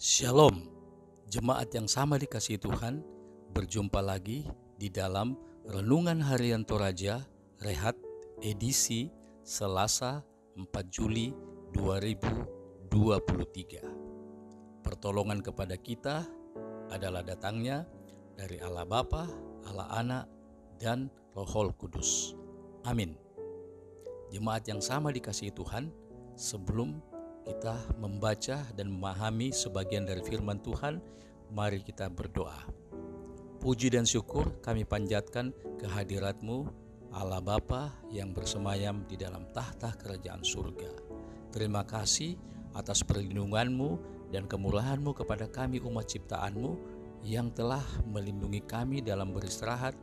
Shalom, jemaat yang sama dikasihi Tuhan, berjumpa lagi di dalam Renungan Harian Toraja Rehat edisi Selasa 4 Juli 2023. Pertolongan kepada kita adalah datangnya dari Allah Bapa, Allah Anak, dan Roh Kudus. Amin. Jemaat yang sama dikasihi Tuhan, sebelum kita membaca dan memahami sebagian dari firman Tuhan, mari kita berdoa. Puji dan syukur kami panjatkan kehadirat-Mu, Allah Bapa yang bersemayam di dalam tahta kerajaan surga. Terima kasih atas perlindungan-Mu dan kemurahan-Mu kepada kami umat ciptaan-Mu yang telah melindungi kami dalam beristirahat,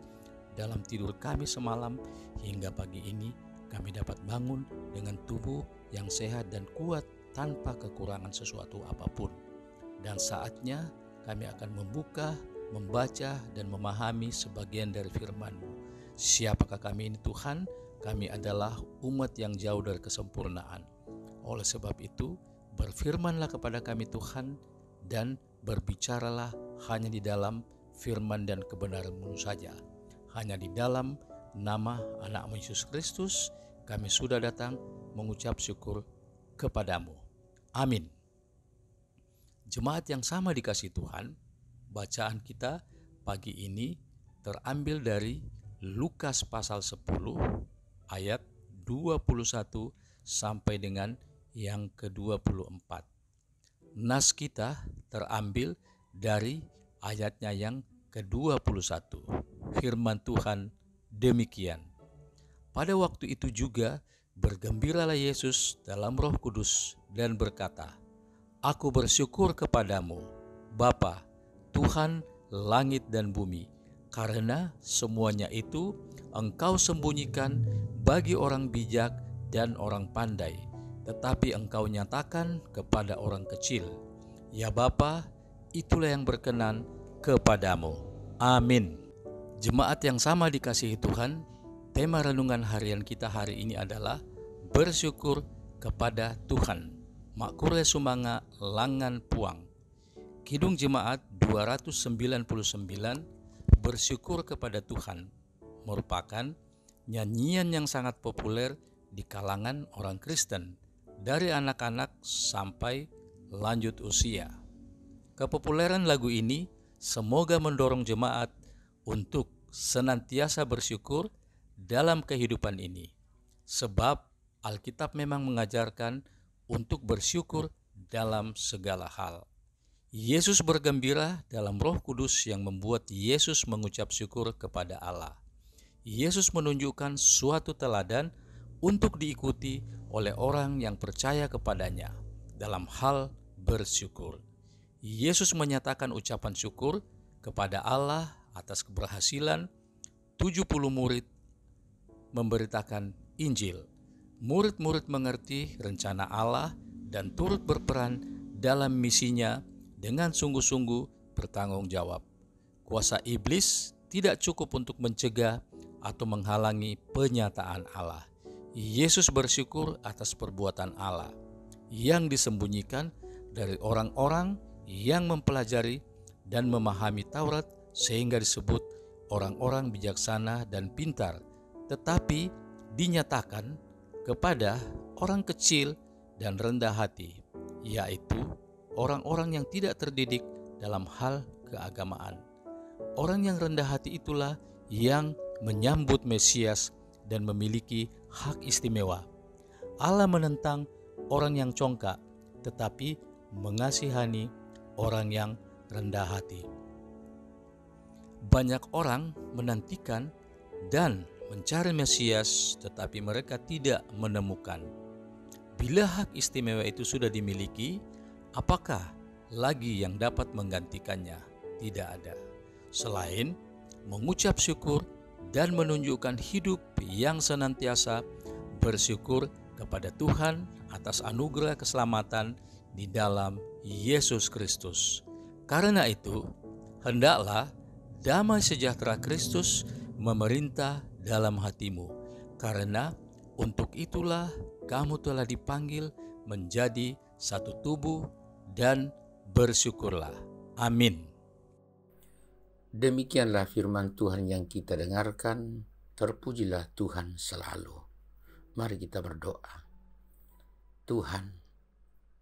dalam tidur kami semalam, hingga pagi ini kami dapat bangun dengan tubuh yang sehat dan kuat tanpa kekurangan sesuatu apapun. Dan saatnya kami akan membaca dan memahami sebagian dari firman-Mu. Siapakah kami ini Tuhan? Kami adalah umat yang jauh dari kesempurnaan. Oleh sebab itu, berfirmanlah kepada kami Tuhan, dan berbicaralah hanya di dalam firman dan kebenaran-Mu saja. Hanya di dalam nama anak-Mu Yesus Kristus kami sudah datang mengucap syukur kepadamu. Amin. Jemaat yang sama dikasihi Tuhan, bacaan kita pagi ini terambil dari Lukas pasal 10 ayat 21 sampai dengan yang ke-24. Nas kita terambil dari ayatnya yang ke-21. Firman Tuhan demikian. Pada waktu itu juga bergembiralah Yesus dalam Roh Kudus dan berkata, "Aku bersyukur kepadamu, Bapa, Tuhan langit dan bumi, karena semuanya itu Engkau sembunyikan bagi orang bijak dan orang pandai, tetapi Engkau nyatakan kepada orang kecil. Ya Bapa, itulah yang berkenan kepadamu." Amin. Jemaat yang sama dikasihi Tuhan, tema renungan harian kita hari ini adalah bersyukur kepada Tuhan. Makure Sumanga Langan Puang. Kidung Jemaat 299, bersyukur kepada Tuhan, merupakan nyanyian yang sangat populer di kalangan orang Kristen, dari anak-anak sampai lanjut usia. Kepopuleran lagu ini semoga mendorong jemaat untuk senantiasa bersyukur dalam kehidupan ini, sebab Alkitab memang mengajarkan untuk bersyukur dalam segala hal. Yesus bergembira dalam Roh Kudus yang membuat Yesus mengucap syukur kepada Allah. Yesus menunjukkan suatu teladan untuk diikuti oleh orang yang percaya kepadanya dalam hal bersyukur. Yesus menyatakan ucapan syukur kepada Allah atas keberhasilan 70 murid memberitakan Injil. Murid-murid mengerti rencana Allah dan turut berperan dalam misinya dengan sungguh-sungguh bertanggung jawab. Kuasa iblis tidak cukup untuk mencegah atau menghalangi penyataan Allah. Yesus bersyukur atas perbuatan Allah yang disembunyikan dari orang-orang yang mempelajari dan memahami Taurat sehingga disebut orang-orang bijaksana dan pintar, tetapi dinyatakan kepada orang kecil dan rendah hati, yaitu orang-orang yang tidak terdidik dalam hal keagamaan. Orang yang rendah hati itulah yang menyambut Mesias dan memiliki hak istimewa. Allah menentang orang yang congkak, tetapi mengasihani orang yang rendah hati. Banyak orang menantikan dan mencari Mesias, tetapi mereka tidak menemukan. Bila hak istimewa itu sudah dimiliki, apakah lagi yang dapat menggantikannya? Tidak ada, selain mengucap syukur dan menunjukkan hidup yang senantiasa bersyukur kepada Tuhan atas anugerah keselamatan di dalam Yesus Kristus. Karena itu, hendaklah damai sejahtera Kristus memerintah dalam hatimu, karena untuk itulah kamu telah dipanggil menjadi satu tubuh dan bersyukurlah. Amin. Demikianlah firman Tuhan yang kita dengarkan. Terpujilah Tuhan selalu. Mari kita berdoa. Tuhan,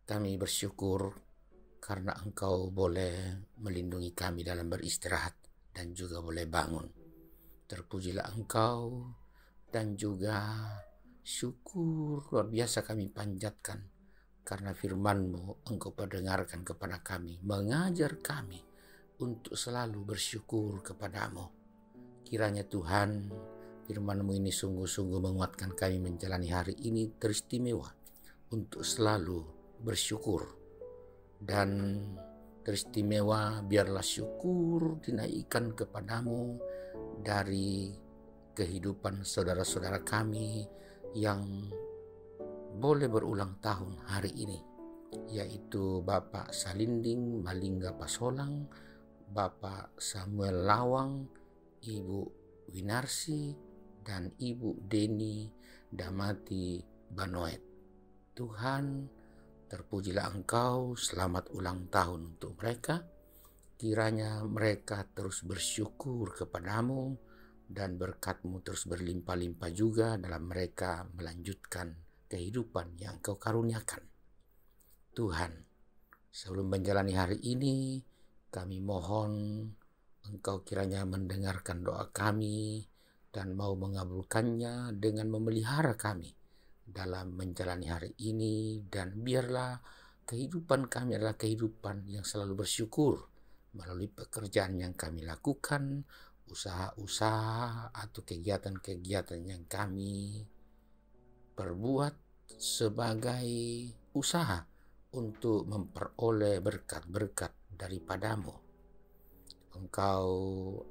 kami bersyukur karena Engkau boleh melindungi kami dalam beristirahat dan juga boleh bangun. Terpujilah Engkau dan juga syukur luar biasa kami panjatkan karena firman-Mu Engkau perdengarkan kepada kami, mengajar kami untuk selalu bersyukur kepada-Mu. Kiranya Tuhan, firman-Mu ini sungguh-sungguh menguatkan kami menjalani hari ini teristimewa untuk selalu bersyukur. Dan teristimewa biarlah syukur dinaikkan kepada-Mu dari kehidupan saudara-saudara kami yang boleh berulang tahun hari ini, yaitu Bapak Salinding Malingga Pasolang, Bapak Samuel Lawang, Ibu Winarsi, dan Ibu Deni Damati Banoet. Tuhan, terpujilah Engkau, selamat ulang tahun untuk mereka. Kiranya mereka terus bersyukur kepada-Mu dan berkat-Mu terus berlimpah-limpah juga dalam mereka melanjutkan kehidupan yang Engkau karuniakan. Tuhan, sebelum menjalani hari ini, kami mohon Engkau kiranya mendengarkan doa kami dan mau mengabulkannya dengan memelihara kami dalam menjalani hari ini, dan biarlah kehidupan kami adalah kehidupan yang selalu bersyukur melalui pekerjaan yang kami lakukan, usaha-usaha atau kegiatan-kegiatan yang kami perbuat sebagai usaha untuk memperoleh berkat-berkat daripada-Mu. Engkau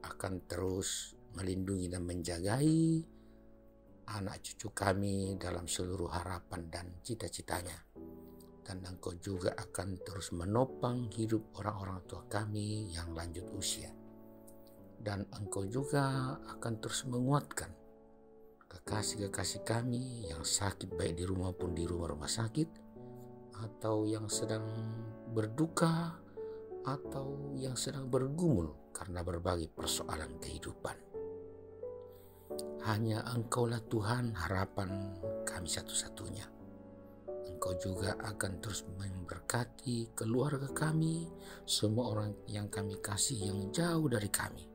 akan terus melindungi dan menjagai anak cucu kami dalam seluruh harapan dan cita-citanya. Dan Engkau juga akan terus menopang hidup orang-orang tua kami yang lanjut usia. Dan Engkau juga akan terus menguatkan kekasih-kekasih kami yang sakit baik di rumah maupun di rumah sakit, atau yang sedang berduka, atau yang sedang bergumul karena berbagai persoalan kehidupan. Hanya Engkaulah Tuhan harapan kami satu-satunya. Engkau juga akan terus memberkati keluarga kami, semua orang yang kami kasih yang jauh dari kami.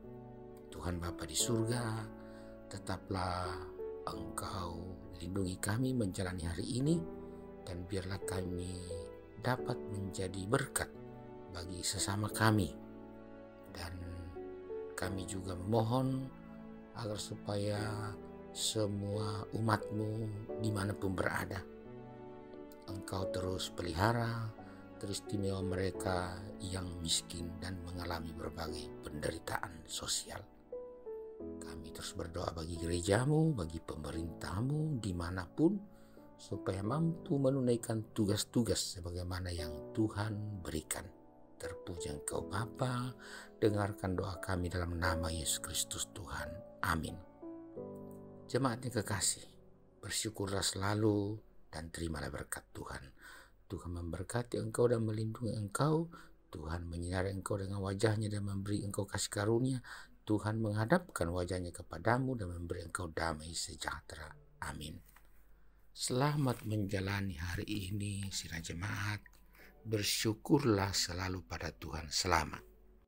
Tuhan Bapa di surga, tetaplah Engkau lindungi kami menjalani hari ini, dan biarlah kami dapat menjadi berkat bagi sesama kami. Dan kami juga memohon agar supaya semua umat-Mu dimanapun berada, Engkau terus pelihara teristimewa mereka yang miskin dan mengalami berbagai penderitaan sosial. Kami terus berdoa bagi gereja-Mu, bagi pemerintah-Mu dimanapun, supaya mampu menunaikan tugas-tugas sebagaimana yang Tuhan berikan. Terpuji Engkau Bapa, dengarkan doa kami dalam nama Yesus Kristus Tuhan. Amin. Jemaat yang kekasih, bersyukurlah selalu dan terimalah berkat Tuhan. Tuhan memberkati engkau dan melindungi engkau. Tuhan menyinari engkau dengan wajahnya dan memberi engkau kasih karunia. Tuhan menghadapkan wajahnya kepadamu dan memberi engkau damai sejahtera. Amin. Selamat menjalani hari ini, sidang jemaat. Bersyukurlah selalu pada Tuhan. Selamat.